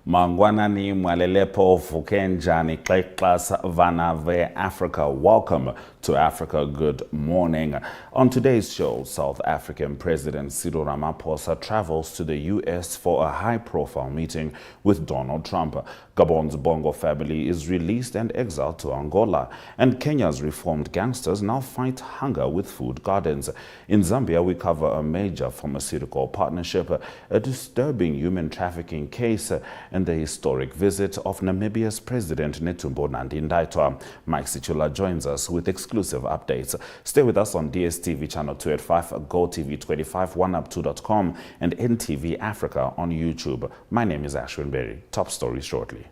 Mangwanani mwalelepo fukenjani class vanave Africa. Welcome to Africa Good Morning. On today's show, South African President Cyril Ramaphosa travels to the US for a high-profile meeting with Donald Trump. Gabon's Bongo family is released and exiled to Angola. And Kenya's reformed gangsters now fight hunger with food gardens. In Zambia, we cover a major pharmaceutical partnership, a disturbing human trafficking case, and the historic visit of Namibia's President Netumbo Nandi-Ndaitwah. Mike Sichula joins us with exclusive updates. Stay with us on DSTV Channel 285, GOTV 25, oneup2.com, and NTV Africa on YouTube. My name is Ashwin Berry. Top stories shortly.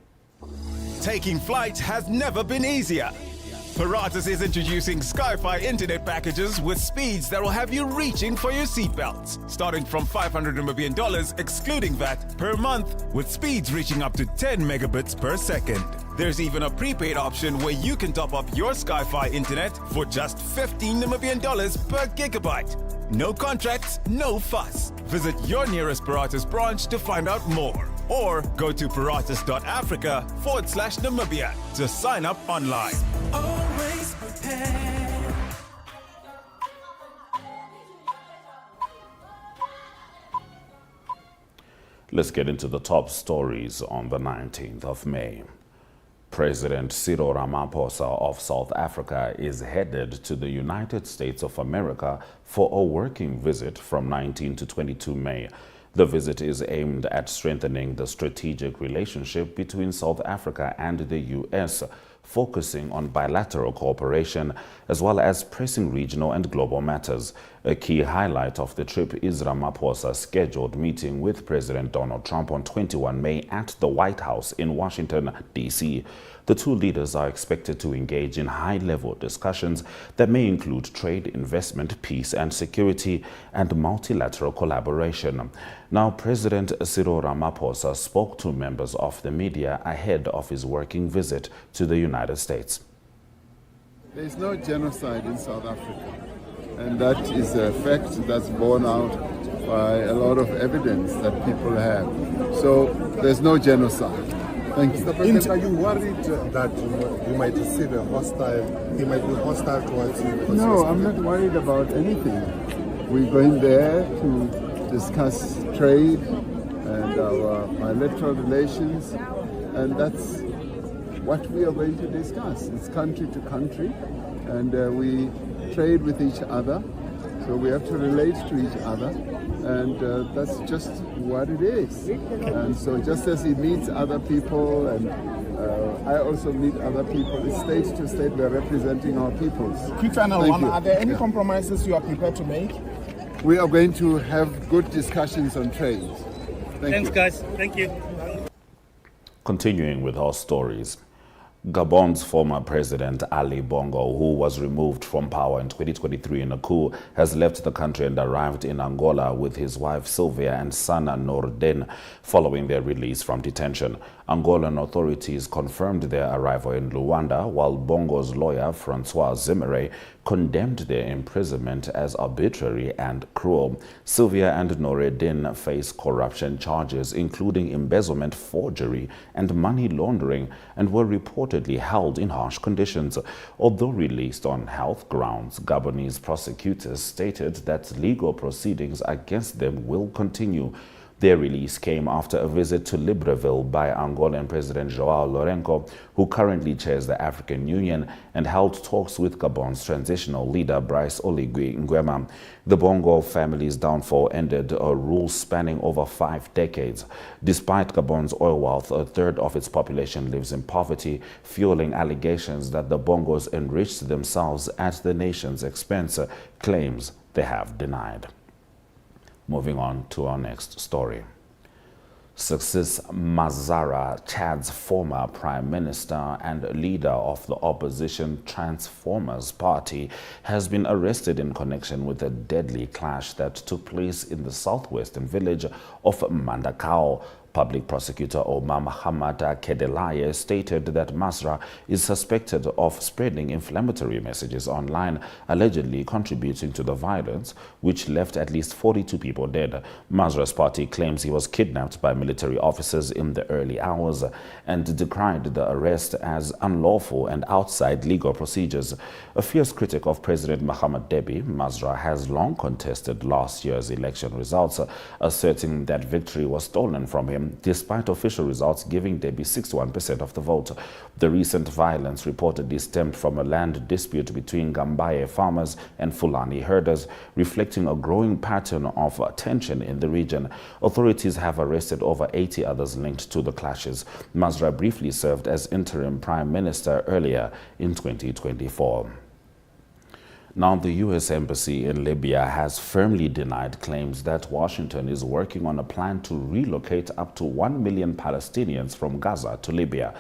Taking flight has never been easier. Paratus is introducing Sky-Fi internet packages with speeds that will have you reaching for your seatbelts. Starting from $500 million, excluding VAT, per month, with speeds reaching up to 10 megabits per second. There's even a prepaid option where you can top up your Sky-Fi internet for just $15 million per gigabyte. No contracts, no fuss. Visit your nearest Paratus branch to find out more. Or go to paratus.africa/Namibia to sign up online. Always prepared. Let's get into the top stories on the 19th of May. President Cyril Ramaphosa of South Africa is headed to the United States of America for a working visit from 19 to 22 May. The visit is aimed at strengthening the strategic relationship between South Africa and the U.S., focusing on bilateral cooperation as well as pressing regional and global matters. A key highlight of the trip is Ramaphosa's scheduled meeting with President Donald Trump on 21 May at the White House in Washington, D.C. The two leaders are expected to engage in high-level discussions that may include trade, investment, peace and security, and multilateral collaboration. Now, President Cyril Ramaphosa spoke to members of the media ahead of his working visit to the United States. There is no genocide in South Africa, and that is a fact that's borne out by a lot of evidence that people have. So there's no genocide. Thank you. Mr. President, are you worried that you might receive a hostile, he might be hostile towards you? No, I'm not worried about anything. We're going there to discuss trade and our bilateral relations, and that's what we are going to discuss. It's country to country, and we trade with each other, so we have to relate to each other, and that's just what it is. And so just as he meets other people, and I also meet other people, it's state to state, we're representing our peoples. Quick final one, are there any compromises you are prepared to make? We are going to have good discussions on trade. Thanks, guys. Thank you. Continuing with our stories. Gabon's former president, Ali Bongo, who was removed from power in 2023 in a coup, has left the country and arrived in Angola with his wife Sylvia and son Nourdin following their release from detention. Angolan authorities confirmed their arrival in Luanda, while Bongo's lawyer, Francois Zimere, condemned their imprisonment as arbitrary and cruel. Sylvia and Nourdin face corruption charges, including embezzlement, forgery, and money laundering, and were reportedly held in harsh conditions. Although released on health grounds, Gabonese prosecutors stated that legal proceedings against them will continue. Their release came after a visit to Libreville by Angolan President João Lourenço, who currently chairs the African Union, and held talks with Gabon's transitional leader Brice Oligui Nguema. The Bongo family's downfall ended a rule spanning over 5 decades. Despite Gabon's oil wealth, a third of its population lives in poverty, fueling allegations that the Bongos enriched themselves at the nation's expense, claims they have denied. Moving on to our next story. Success Mazara, Chad's former prime minister and leader of the opposition Transformers Party, has been arrested in connection with a deadly clash that took place in the southwestern village of Mandakao. Public Prosecutor Omar Muhammad Kedelaye stated that Masra is suspected of spreading inflammatory messages online, allegedly contributing to the violence, which left at least 42 people dead. Masra's party claims he was kidnapped by military officers in the early hours and decried the arrest as unlawful and outside legal procedures. A fierce critic of President Mohamed Deby, Masra has long contested last year's election results, asserting that victory was stolen from him, despite official results giving Deby 61% of the vote. The recent violence reportedly stemmed from a land dispute between Gambaye farmers and Fulani herders, reflecting a growing pattern of tension in the region. Authorities have arrested over 80 others linked to the clashes. Masra briefly served as interim prime minister earlier in 2024. Now, the U.S. Embassy in Libya has firmly denied claims that Washington is working on a plan to relocate up to 1 million Palestinians from Gaza to Libya.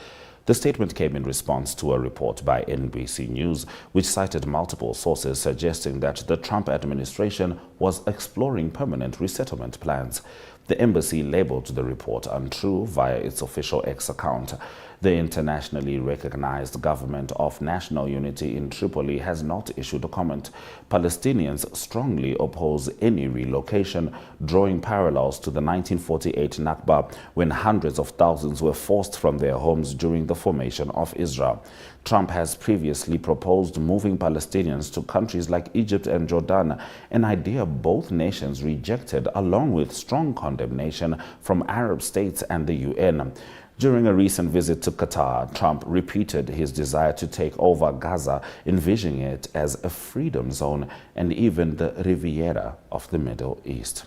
The statement came in response to a report by NBC News, which cited multiple sources suggesting that the Trump administration was exploring permanent resettlement plans. The embassy labeled the report untrue via its official X account. The internationally recognized Government of National Unity in Tripoli has not issued a comment. Palestinians strongly oppose any relocation, drawing parallels to the 1948 Nakba, when hundreds of thousands were forced from their homes during the formation of Israel. Trump has previously proposed moving Palestinians to countries like Egypt and Jordan, an idea both nations rejected, along with strong condemnation from Arab states and the UN. During a recent visit to Qatar, Trump repeated his desire to take over Gaza, envisioning it as a freedom zone and even the Riviera of the Middle East.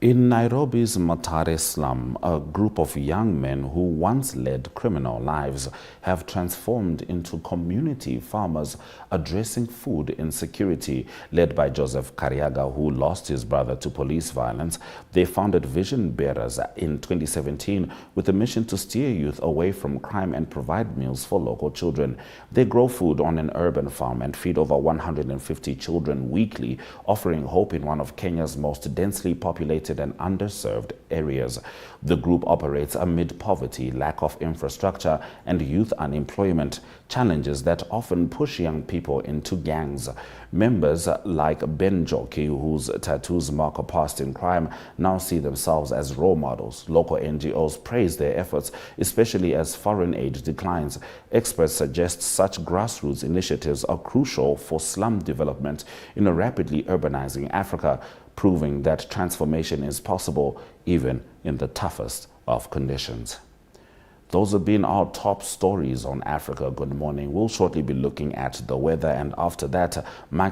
In Nairobi's Mathare slum, a group of young men who once led criminal lives have transformed into community farmers addressing food insecurity. Led by Joseph Kariaga, who lost his brother to police violence, they founded Vision Bearers in 2017 with a mission to steer youth away from crime and provide meals for local children. They grow food on an urban farm and feed over 150 children weekly, offering hope in one of Kenya's most densely populated and underserved areas. The group operates amid poverty, lack of infrastructure, and youth unemployment, challenges that often push young people into gangs. Members like Ben Joki, whose tattoos mark a past in crime, now see themselves as role models. Local NGOs praise their efforts, especially as foreign aid declines. Experts suggest such grassroots initiatives are crucial for slum development in a rapidly urbanizing Africa, proving that transformation is possible even in the toughest of conditions. Those have been our top stories on Africa Good Morning. We'll shortly be looking at the weather, and after that, Mike.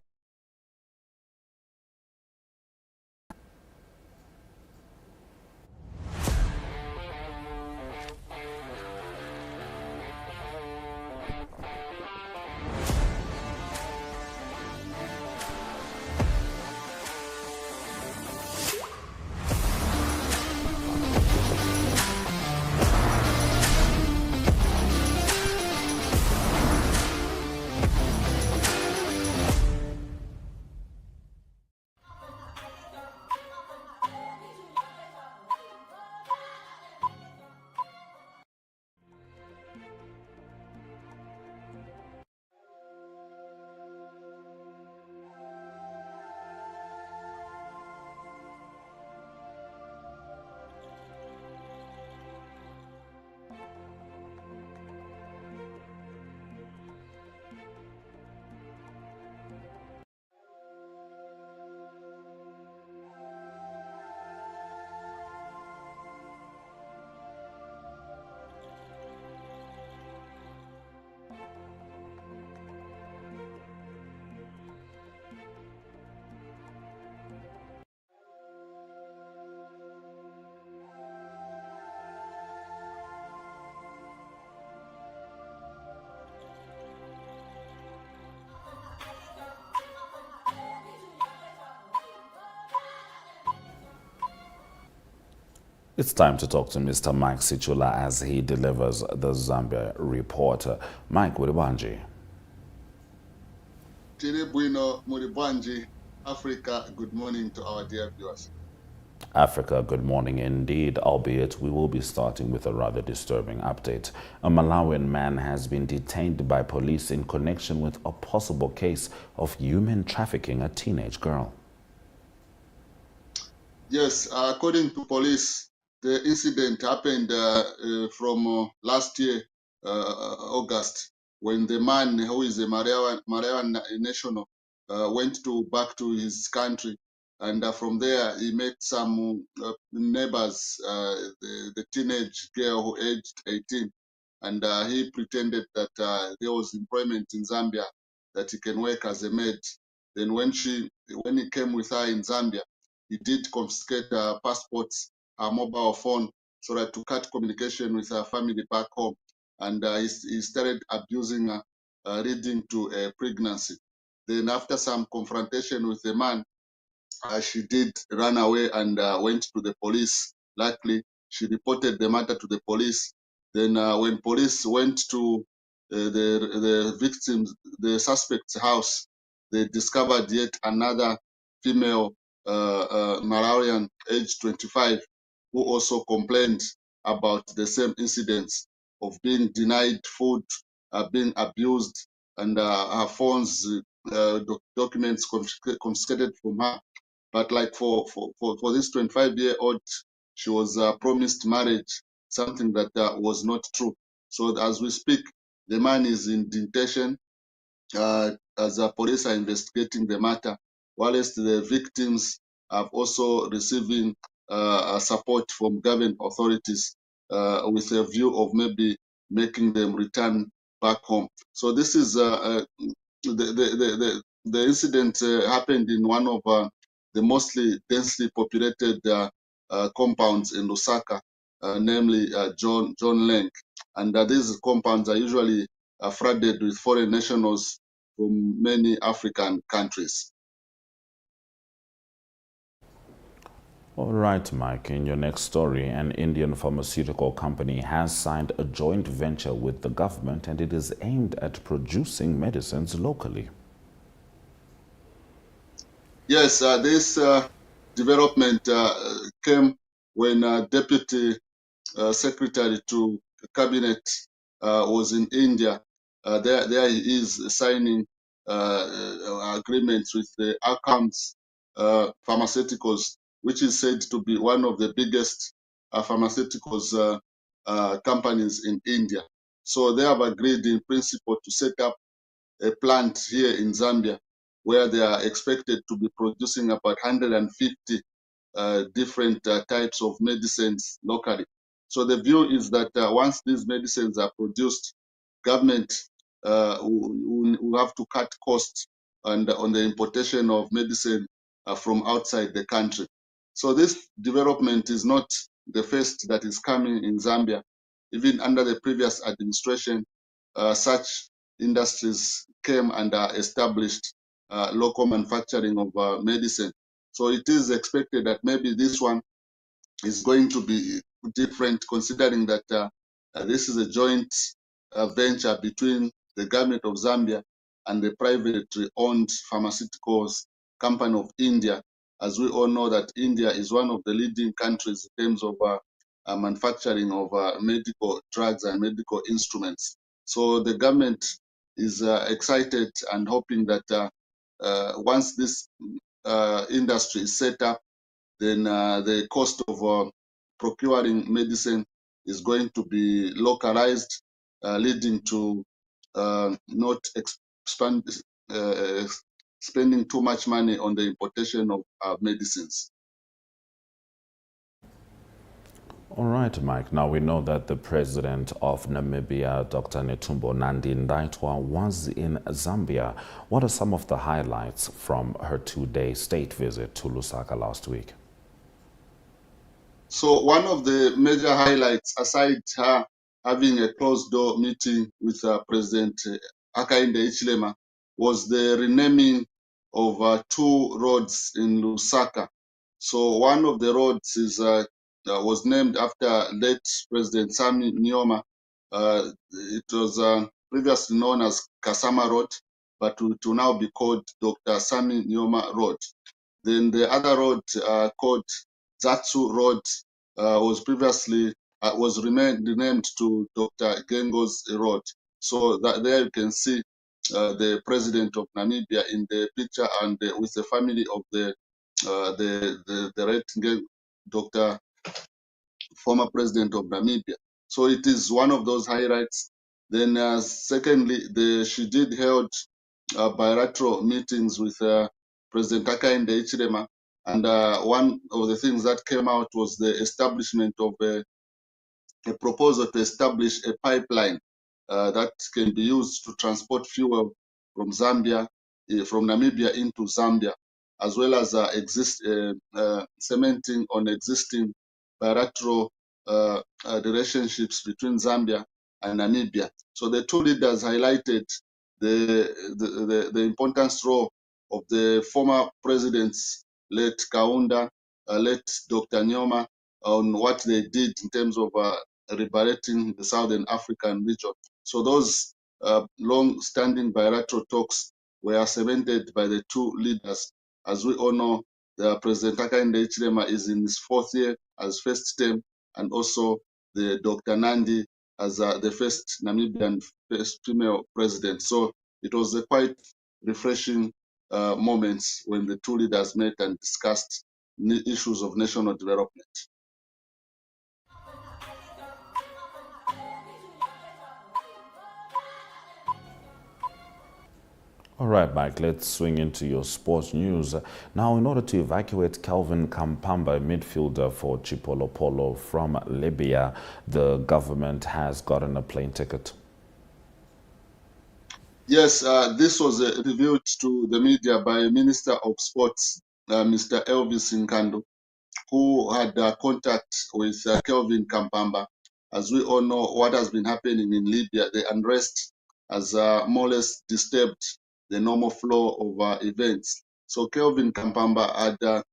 It's time to talk to Mr. Mike Sichula as he delivers the Zambia report. Mike, Muribanji. Bueno, Muribanji, Africa, good morning to our dear viewers. Africa, good morning indeed, albeit we will be starting with a rather disturbing update. A Malawian man has been detained by police in connection with a possible case of human trafficking a teenage girl. Yes, according to police, the incident happened from last year, August, when the man who is a Malawian national went back to his country, and from there he met some neighbors, the teenage girl who aged 18, and he pretended that there was employment in Zambia, that he can work as a maid. Then when he came with her in Zambia, he did confiscate her passports, her mobile phone, so that to cut communication with her family back home. And he started abusing her, leading to a pregnancy. Then after some confrontation with the man, she did run away and went to the police. Luckily, she reported the matter to the police. Then when police went to the victims, the suspect's house, they discovered yet another female Malawian, aged 25, who also complained about the same incidents of being denied food, being abused, and her phones, documents confiscated from her. But like for this 25-year-old, she was promised marriage, something that was not true. So as we speak, the man is in detention as the police are investigating the matter, whilst the victims have also receiving support from government authorities with a view of maybe making them return back home. So this is the incident happened in one of the mostly densely populated compounds in Lusaka, namely John Leng. And these compounds are usually flooded with foreign nationals from many African countries. All right, Mike, in your next story, an Indian pharmaceutical company has signed a joint venture with the government, and it is aimed at producing medicines locally. Yes, this development came when Deputy Secretary to Cabinet was in India. There he is signing agreements with the outcomes pharmaceuticals, which is said to be one of the biggest pharmaceuticals companies in India. So they have agreed in principle to set up a plant here in Zambia where they are expected to be producing about 150 different types of medicines locally. So the view is that once these medicines are produced, government will have to cut costs on the importation of medicine from outside the country. So this development is not the first that is coming in Zambia. Even under the previous administration, such industries came and established local manufacturing of medicine. So it is expected that maybe this one is going to be different, considering that this is a joint venture between the government of Zambia and the privately owned pharmaceuticals company of India. As we all know that India is one of the leading countries in terms of manufacturing of medical drugs and medical instruments. So the government is excited and hoping that once this industry is set up, then the cost of procuring medicine is going to be localized, leading to not spending too much money on the importation of medicines. All right, Mike. Now we know that the president of Namibia, Dr. Netumbo Nandi-Ndaitwah, was in Zambia. What are some of the highlights from her two-day state visit to Lusaka last week? So one of the major highlights, aside her having a closed-door meeting with President Hakainde Hichilema, was the renaming of two roads in Lusaka. So one of the roads was named after late President Sami Nyoma. It was previously known as Kasama Road, but it will now be called Dr. Sami Nyoma Road. Then the other road called Zatsu Road was previously renamed to Dr. Gengo's Road. So there you can see the president of Namibia in the picture, and with the family of the late Dr. former president of Namibia. So it is one of those highlights. Then secondly, she did held bilateral meetings with President Hakainde Hichilema, and one of the things that came out was the establishment of a proposal to establish a pipeline that can be used to transport fuel from from Namibia into Zambia, as well as cementing on existing bilateral relationships between Zambia and Namibia. So the two leaders highlighted the importance role of the former presidents, late Kaunda, late Dr. Nyoma, on what they did in terms of liberating the Southern African region. So those long-standing bilateral talks were cemented by the two leaders. As we all know, the President Hakainde Hichilema is in his fourth year as first term, and also the Dr. Nandi as the first Namibian first female president. So it was a quite refreshing moments when the two leaders met and discussed issues of national development. All right, Mike, let's swing into your sports news. Now, in order to evacuate Calvin Kampamba, midfielder for Chipolopolo from Libya, the government has gotten a plane ticket. Yes, this was revealed to the media by Minister of Sports, Mr. Elvis Nkando, who had contact with Kelvin Kampamba. As we all know, what has been happening in Libya, the unrest has more or less disturbed the normal flow of events. So Kelvin Kampamba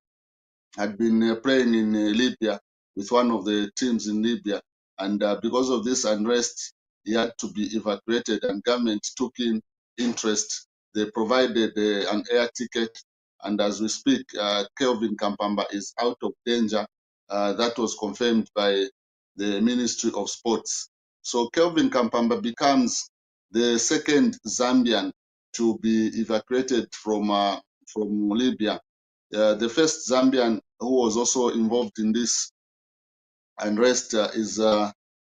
had been playing in Libya with one of the teams in Libya, and because of this unrest, he had to be evacuated, and government took in interest. They provided an air ticket, and as we speak, Kelvin Kampamba is out of danger. That was confirmed by the Ministry of Sports. So Kelvin Kampamba becomes the second Zambian to be evacuated from Libya. The first Zambian who was also involved in this unrest is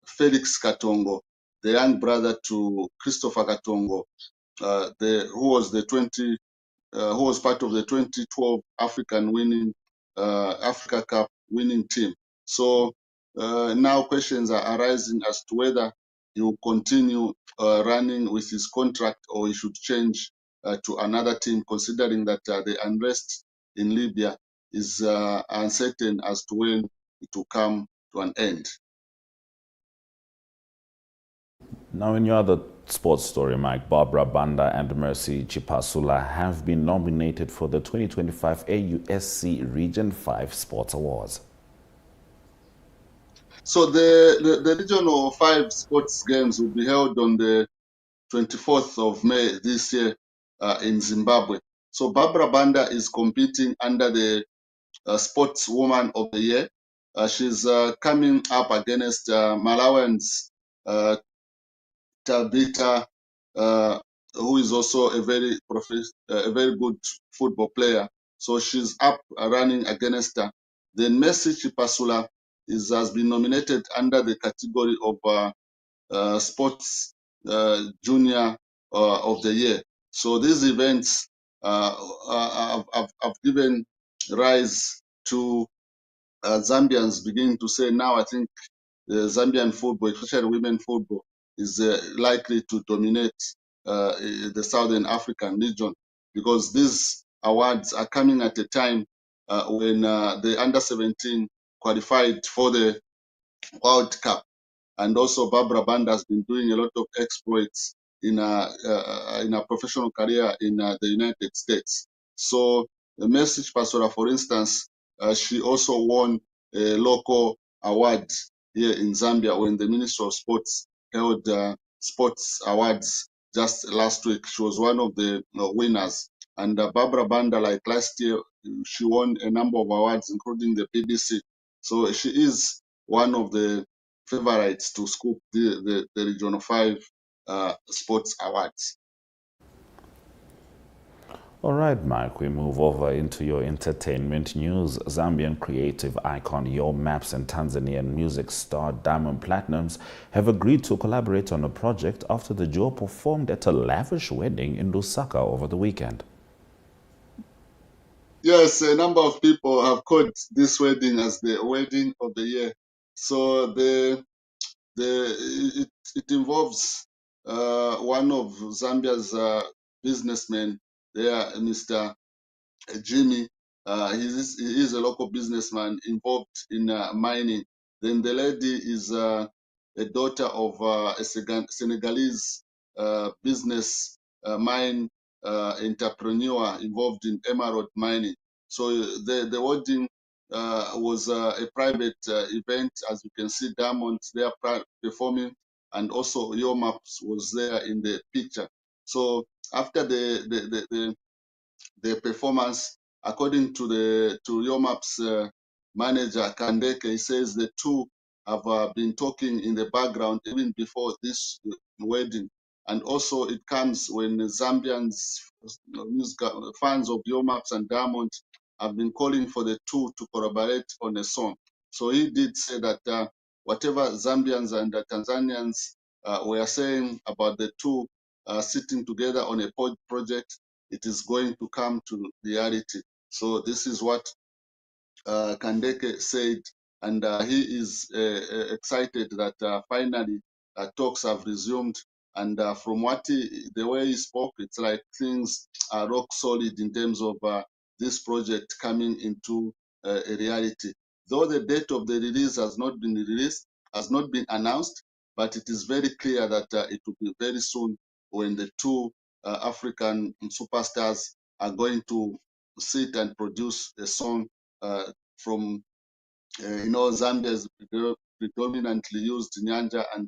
Felix Katongo, the young brother to Christopher Katongo, who was part of the 2012 Africa Cup winning team. So now questions are arising as to whether he will continue running with his contract or he should change to another team, considering that the unrest in Libya is uncertain as to when it will come to an end. Now, in your other sports story, Mike, Barbara Banda and Mercy Chipasula have been nominated for the 2025 AUSC Region 5 Sports Awards. So the Regional 5 Sports Games will be held on the 24th of May this year in Zimbabwe. So Barbara Banda is competing under the Sportswoman of the Year. She's coming up against Malawians Tabitha, who is also a very good football player. So she's up running against her. Then Mercy Chipasula has been nominated under the category of Sports Junior of the Year. So these events have given rise to Zambians beginning to say, now I think Zambian football, especially women football, is likely to dominate the Southern African region, because these awards are coming at a time when the under-17 qualified for the World Cup. And also Barbara Banda has been doing a lot of exploits in a professional career in the United States. So the Message Pastora, for instance, she also won a local award here in Zambia when the Ministry of Sports held sports awards just last week. She was one of the winners. And Barbara Banda, like last year, she won a number of awards, including the BBC. So she is one of the favorites to scoop the Region 5 sports awards. All right, Mike, we move over into your entertainment news. Zambian creative icon Yo Maps and Tanzanian music star Diamond Platnumz have agreed to collaborate on a project after the duo performed at a lavish wedding in Lusaka over the weekend. Yes, a number of people have called this wedding as the wedding of the year. So it involves one of Zambia's businessmen there, Mr. Jimmy. He is a local businessman involved in mining. Then the lady is a daughter of a Senegalese business mine entrepreneur involved in emerald mining. So the wedding was a private event. As you can see, Diamond there performing, and also Yo Maps was there in the picture. So after the performance, according to Yomap's manager Kandeke, he says the two have been talking in the background even before this wedding, and also it comes when Zambians, fans of Yomaps and Diamond, have been calling for the two to collaborate on a song. So he did say that whatever Zambians and Tanzanians were saying about the two sitting together on a project, it is going to come to reality. So this is what Kandeke said, and he is excited that finally talks have resumed. And from the way he spoke, it's like things are rock solid in terms of this project coming into a reality. Though the date of the release has not been released, has not been announced, but it is very clear that it will be very soon when the two African superstars are going to sit and produce a song from, Zambia is predominantly used Nyanja, and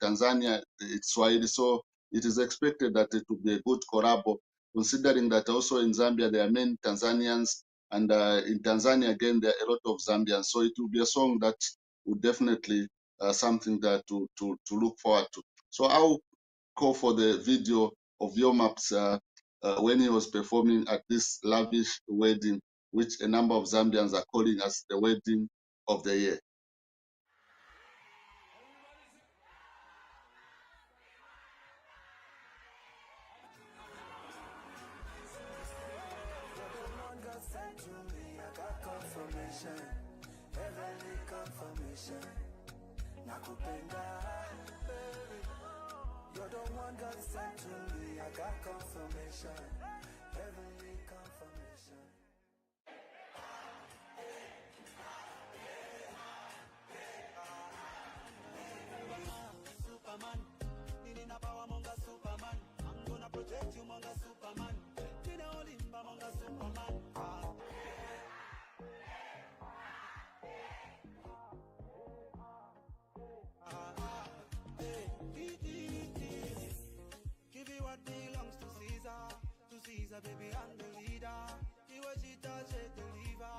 Tanzania, it's Swahili. So it is expected that it will be a good collabo, considering that also in Zambia there are many Tanzanians, and in Tanzania again there are a lot of Zambians. So it will be a song that would definitely something that to look forward to. So I'll call for the video of Yomaps when he was performing at this lavish wedding, which a number of Zambians are calling as the wedding of the year. You're the one God sent to me. I got confirmation, heavenly confirmation. Superman, nina power monga Superman. I'm gonna protect you monga Superman. Nina olimba monga Superman. Give you what belongs to Caesar. To Caesar, baby, I'm the leader. See what she does, she deliver.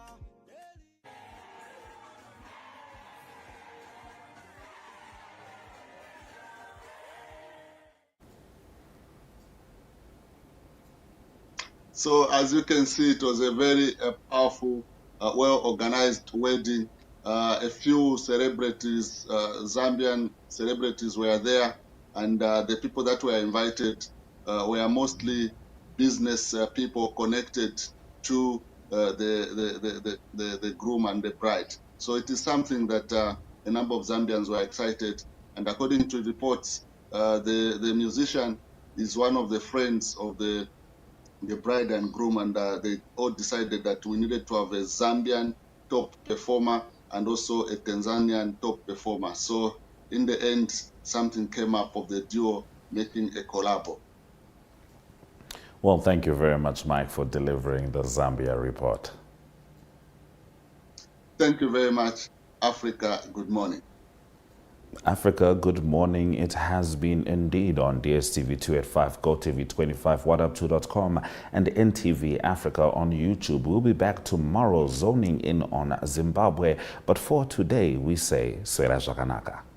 So as you can see, it was a very powerful, well-organized wedding. A few celebrities, Zambian celebrities were there, and the people that were invited were mostly business people connected to the groom and the bride. So it is something that a number of Zambians were excited. And according to reports, the musician is one of the friends of the bride and groom, and they all decided that we needed to have a Zambian top performer and also a Tanzanian top performer. So in the end, something came up of the duo making a collabo. Well, thank you very much, Mike, for delivering the Zambia report. Thank you very much, Africa. Good morning. Africa, good morning. It has been indeed on DSTV 285, GOTV 25, WhatUp2.com, and NTV Africa on YouTube. We'll be back tomorrow zoning in on Zimbabwe. But for today, we say, Swera Jakanaka.